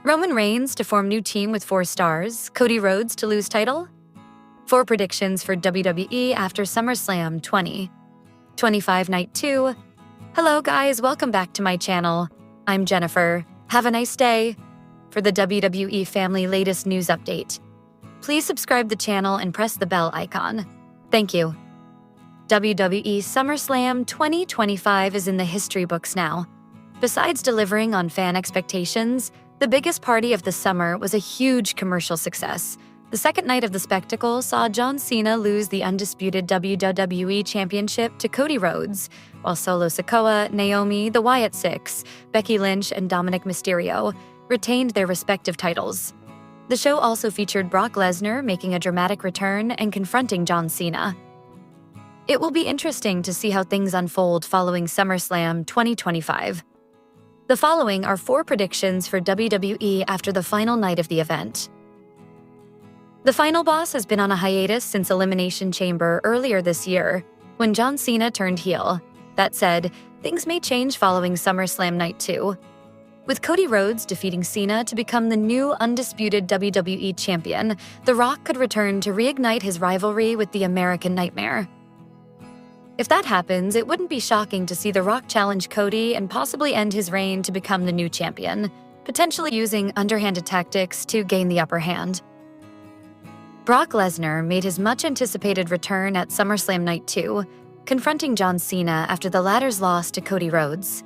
Roman Reigns to form new team with 4 stars, Cody Rhodes to lose title. 4 predictions for WWE after SummerSlam 2025 Night 2. Hello guys, welcome back to my channel. I'm Jennifer. Have a nice day. For the WWE family latest news update, please subscribe the channel and press the bell icon. Thank you. WWE SummerSlam 2025 is in the history books now. Besides delivering on fan expectations, the biggest party of the summer was a huge commercial success. The second night of the spectacle saw John Cena lose the undisputed WWE Championship to Cody Rhodes, while Solo Sikoa, Naomi, the Wyatt Six, Becky Lynch, and Dominic Mysterio retained their respective titles. The show also featured Brock Lesnar making a dramatic return and confronting John Cena. It will be interesting to see how things unfold following SummerSlam 2025. The following are 4 predictions for WWE after the final night of the event. The final boss has been on a hiatus since Elimination Chamber earlier this year, when John Cena turned heel. That said, things may change following SummerSlam Night 2. With Cody Rhodes defeating Cena to become the new undisputed WWE Champion, The Rock could return to reignite his rivalry with the American Nightmare. If that happens, it wouldn't be shocking to see The Rock challenge Cody and possibly end his reign to become the new champion, potentially using underhanded tactics to gain the upper hand. Brock Lesnar made his much-anticipated return at SummerSlam Night 2, confronting John Cena after the latter's loss to Cody Rhodes.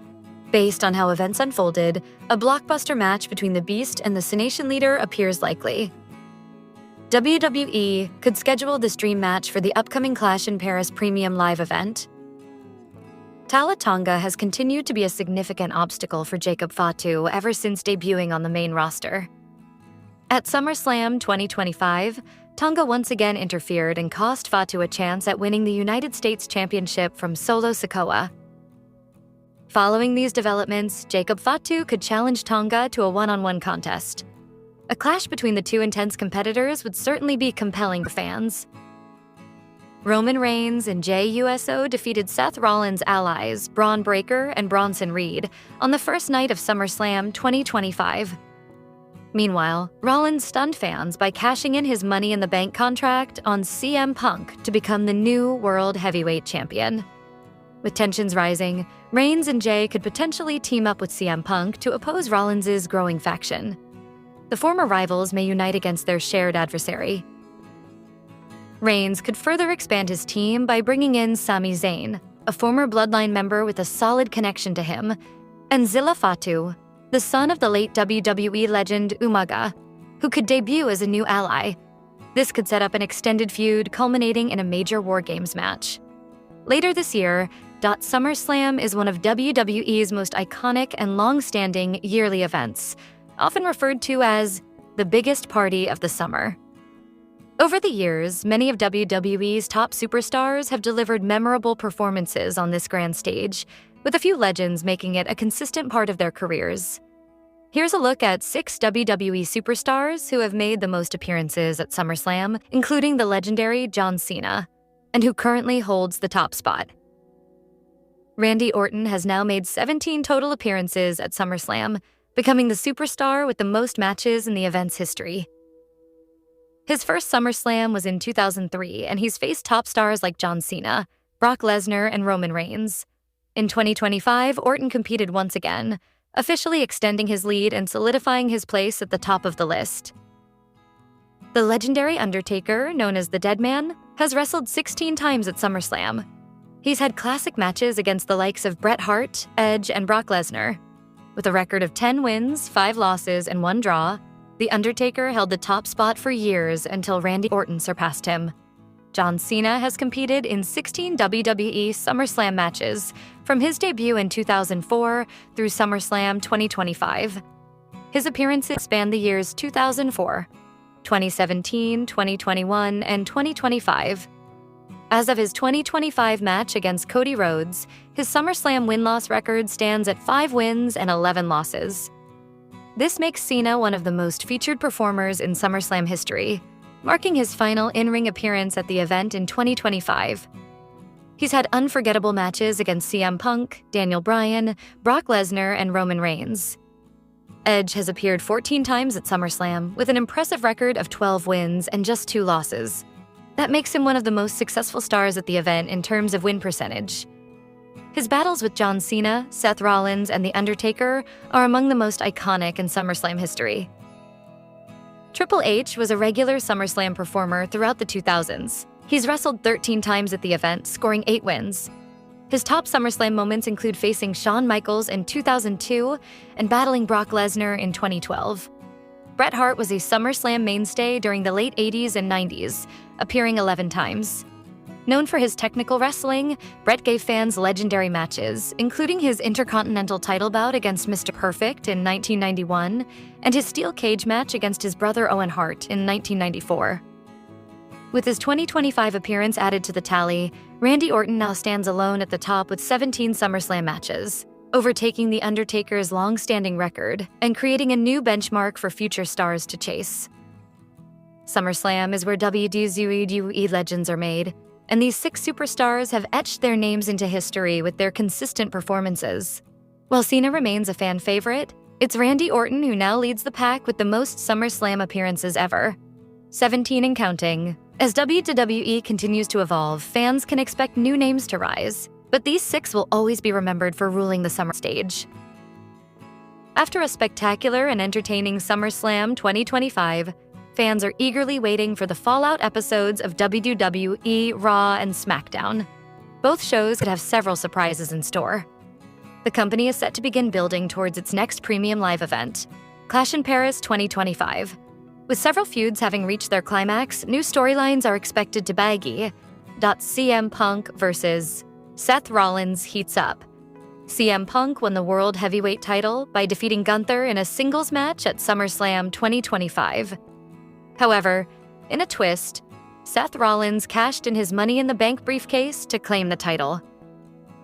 Based on how events unfolded, a blockbuster match between the Beast and the Cenation leader appears likely. WWE could schedule this dream match for the upcoming Clash in Paris Premium Live event. Tala Tonga has continued to be a significant obstacle for Jacob Fatu ever since debuting on the main roster. At SummerSlam 2025, Tonga once again interfered and cost Fatu a chance at winning the United States Championship from Solo Sikoa. Following these developments, Jacob Fatu could challenge Tonga to a one-on-one contest. A clash between the two intense competitors would certainly be compelling for fans. Roman Reigns and Jey Uso defeated Seth Rollins' allies, Braun Breaker and Bronson Reed, on the first night of SummerSlam 2025. Meanwhile, Rollins stunned fans by cashing in his Money in the Bank contract on CM Punk to become the new World Heavyweight Champion. With tensions rising, Reigns and Jey could potentially team up with CM Punk to oppose Rollins' growing faction. The former rivals may unite against their shared adversary. Reigns could further expand his team by bringing in Sami Zayn, a former Bloodline member with a solid connection to him, and Zilla Fatu, the son of the late WWE legend Umaga, who could debut as a new ally. This could set up an extended feud culminating in a major War Games match. Later this year, SummerSlam is one of WWE's most iconic and long-standing yearly events, often referred to as the biggest party of the summer. Over the years, many of WWE's top superstars have delivered memorable performances on this grand stage, with a few legends making it a consistent part of their careers. Here's a look at 6 WWE superstars who have made the most appearances at SummerSlam, including the legendary John Cena, and who currently holds the top spot. Randy Orton has now made 17 total appearances at SummerSlam, becoming the superstar with the most matches in the event's history. His first SummerSlam was in 2003, and he's faced top stars like John Cena, Brock Lesnar, and Roman Reigns. In 2025, Orton competed once again, officially extending his lead and solidifying his place at the top of the list. The legendary Undertaker, known as the Dead Man, has wrestled 16 times at SummerSlam. He's had classic matches against the likes of Bret Hart, Edge, and Brock Lesnar. With a record of 10 wins, 5 losses, and 1 draw, The Undertaker held the top spot for years until Randy Orton surpassed him. John Cena has competed in 16 WWE SummerSlam matches, from his debut in 2004 through SummerSlam 2025. His appearances span the years 2004, 2017, 2021, and 2025. As of his 2025 match against Cody Rhodes, his SummerSlam win-loss record stands at 5 wins and 11 losses. This makes Cena one of the most featured performers in SummerSlam history, marking his final in-ring appearance at the event in 2025. He's had unforgettable matches against CM Punk, Daniel Bryan, Brock Lesnar, and Roman Reigns. Edge has appeared 14 times at SummerSlam with an impressive record of 12 wins and just 2 losses. That makes him one of the most successful stars at the event in terms of win percentage. His battles with John Cena, Seth Rollins, and The Undertaker are among the most iconic in SummerSlam history. Triple H was a regular SummerSlam performer throughout the 2000s. He's wrestled 13 times at the event, scoring 8 wins. His top SummerSlam moments include facing Shawn Michaels in 2002 and battling Brock Lesnar in 2012. Bret Hart was a SummerSlam mainstay during the late 80s and 90s, appearing 11 times. Known for his technical wrestling, Bret gave fans legendary matches, including his Intercontinental title bout against Mr. Perfect in 1991 and his steel cage match against his brother Owen Hart in 1994. With his 2025 appearance added to the tally, Randy Orton now stands alone at the top with 17 SummerSlam matches, overtaking The Undertaker's long-standing record and creating a new benchmark for future stars to chase. SummerSlam is where WWE legends are made, and these 6 superstars have etched their names into history with their consistent performances. While Cena remains a fan favorite, it's Randy Orton who now leads the pack with the most SummerSlam appearances ever, 17 and counting. As WWE continues to evolve, fans can expect new names to rise, but these 6 will always be remembered for ruling the summer stage. After a spectacular and entertaining SummerSlam 2025, fans are eagerly waiting for the fallout episodes of WWE, Raw, and SmackDown. Both shows could have several surprises in store. The company is set to begin building towards its next premium live event, Clash in Paris 2025. With several feuds having reached their climax, new storylines are expected to baggy. CM Punk versus Seth Rollins heats up. CM Punk won the World Heavyweight title by defeating Gunther in a singles match at SummerSlam 2025. However, in a twist, Seth Rollins cashed in his Money in the Bank briefcase to claim the title.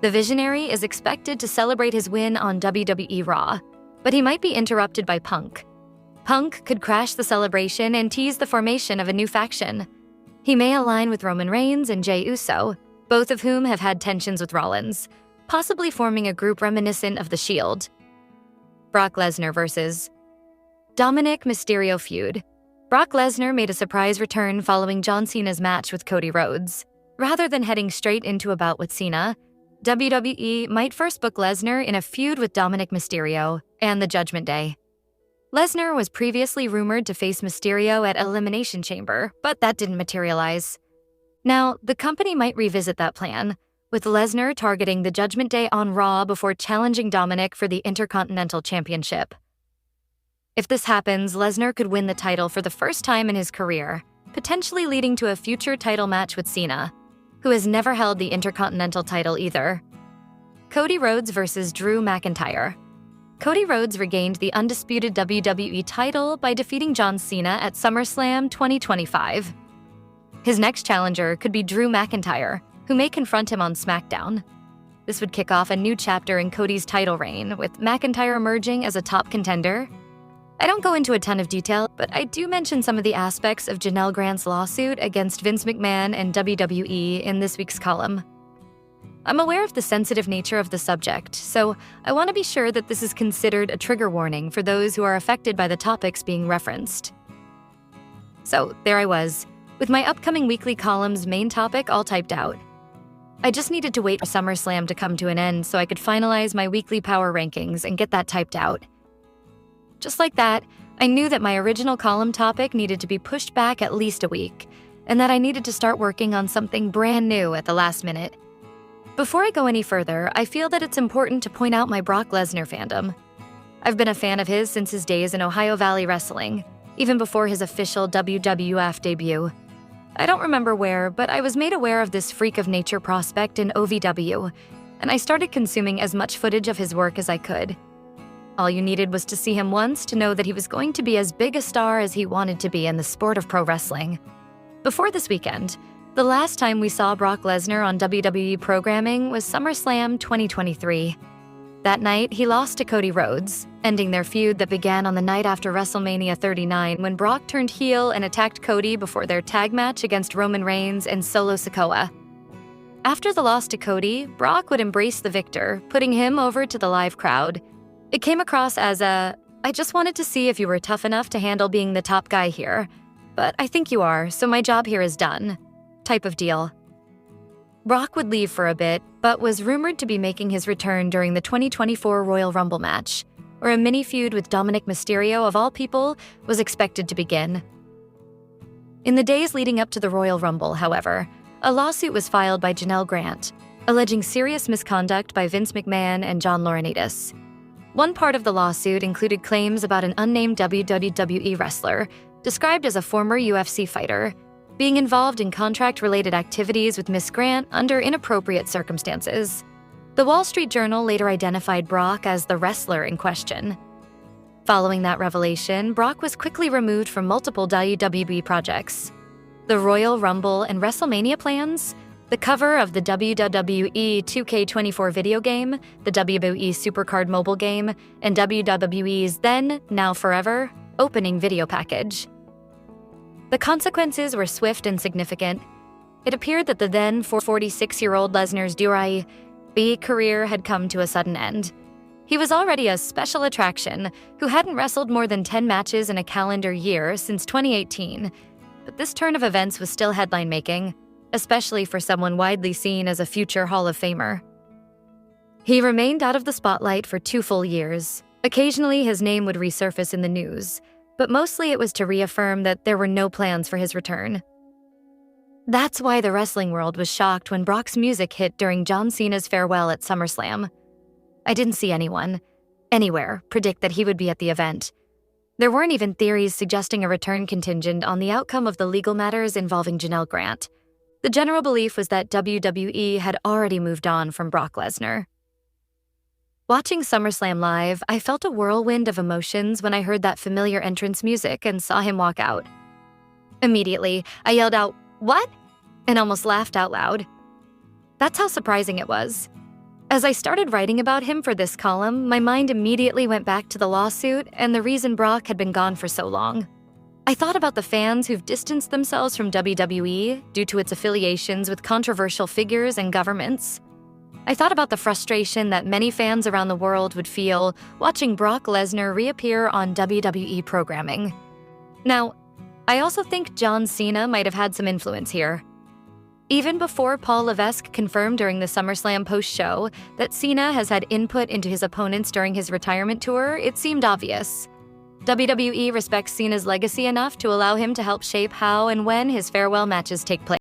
The Visionary is expected to celebrate his win on WWE Raw, but he might be interrupted by Punk. Punk could crash the celebration and tease the formation of a new faction. He may align with Roman Reigns and Jey Uso, both of whom have had tensions with Rollins, possibly forming a group reminiscent of The Shield. Brock Lesnar versus Dominic Mysterio feud. Brock Lesnar made a surprise return following John Cena's match with Cody Rhodes. Rather than heading straight into a bout with Cena, WWE might first book Lesnar in a feud with Dominic Mysterio and the Judgment Day. Lesnar was previously rumored to face Mysterio at Elimination Chamber, but that didn't materialize. Now, the company might revisit that plan, with Lesnar targeting the Judgment Day on Raw before challenging Dominic for the Intercontinental Championship. If this happens, Lesnar could win the title for the first time in his career, potentially leading to a future title match with Cena, who has never held the Intercontinental title either. Cody Rhodes versus Drew McIntyre. Cody Rhodes regained the undisputed WWE title by defeating John Cena at SummerSlam 2025. His next challenger could be Drew McIntyre, who may confront him on SmackDown. This would kick off a new chapter in Cody's title reign, with McIntyre emerging as a top contender. I don't go into a ton of detail, but I do mention some of the aspects of Janelle Grant's lawsuit against Vince McMahon and WWE in this week's column. I'm aware of the sensitive nature of the subject, so I want to be sure that this is considered a trigger warning for those who are affected by the topics being referenced. So there I was, with my upcoming weekly column's main topic all typed out. I just needed to wait for SummerSlam to come to an end so I could finalize my weekly power rankings and get that typed out. Just like that, I knew that my original column topic needed to be pushed back at least a week, and that I needed to start working on something brand new at the last minute. Before I go any further, I feel that it's important to point out my Brock Lesnar fandom. I've been a fan of his since his days in Ohio Valley Wrestling, even before his official WWF debut. I don't remember where, but I was made aware of this freak of nature prospect in OVW, and I started consuming as much footage of his work as I could. All you needed was to see him once to know that he was going to be as big a star as he wanted to be in the sport of pro wrestling. Before this weekend, the last time we saw Brock Lesnar on WWE programming was SummerSlam 2023. That night, he lost to Cody Rhodes, ending their feud that began on the night after WrestleMania 39 when Brock turned heel and attacked Cody before their tag match against Roman Reigns and Solo Sikoa. After the loss to Cody, Brock would embrace the victor, putting him over to the live crowd. It came across as a I just wanted to see if you were tough enough to handle being the top guy here. But I think you are, so my job here is done. Type of deal. Brock would leave for a bit, but was rumored to be making his return during the 2024 Royal Rumble match, where a mini-feud with Dominic Mysterio, of all people, was expected to begin. In the days leading up to the Royal Rumble, however, a lawsuit was filed by Janelle Grant, alleging serious misconduct by Vince McMahon and John Laurinaitis. One part of the lawsuit included claims about an unnamed WWE wrestler, described as a former UFC fighter, being involved in contract-related activities with Miss Grant under inappropriate circumstances. The Wall Street Journal later identified Brock as the wrestler in question. Following that revelation, Brock was quickly removed from multiple WWE projects. The Royal Rumble and WrestleMania plans, the cover of the WWE 2K24 video game, the WWE Supercard mobile game, and WWE's then, now forever, opening video package. The consequences were swift and significant. It appeared that the then 46-year-old Lesnar's anoa'i career had come to a sudden end. He was already a special attraction who hadn't wrestled more than 10 matches in a calendar year since 2018, but this turn of events was still headline-making, especially for someone widely seen as a future Hall of Famer. He remained out of the spotlight for 2 full years. Occasionally, his name would resurface in the news, but mostly it was to reaffirm that there were no plans for his return. That's why the wrestling world was shocked when Brock's music hit during John Cena's farewell at SummerSlam. I didn't see anyone, anywhere, predict that he would be at the event. There weren't even theories suggesting a return contingent on the outcome of the legal matters involving Janelle Grant. The general belief was that WWE had already moved on from Brock Lesnar. Watching SummerSlam live, I felt a whirlwind of emotions when I heard that familiar entrance music and saw him walk out. Immediately, I yelled out, "What?" and almost laughed out loud. That's how surprising it was. As I started writing about him for this column, my mind immediately went back to the lawsuit and the reason Brock had been gone for so long. I thought about the fans who've distanced themselves from WWE due to its affiliations with controversial figures and governments. I thought about the frustration that many fans around the world would feel watching Brock Lesnar reappear on WWE programming. Now, I also think John Cena might have had some influence here. Even before Paul Levesque confirmed during the SummerSlam post-show that Cena has had input into his opponents during his retirement tour, it seemed obvious. WWE respects Cena's legacy enough to allow him to help shape how and when his farewell matches take place.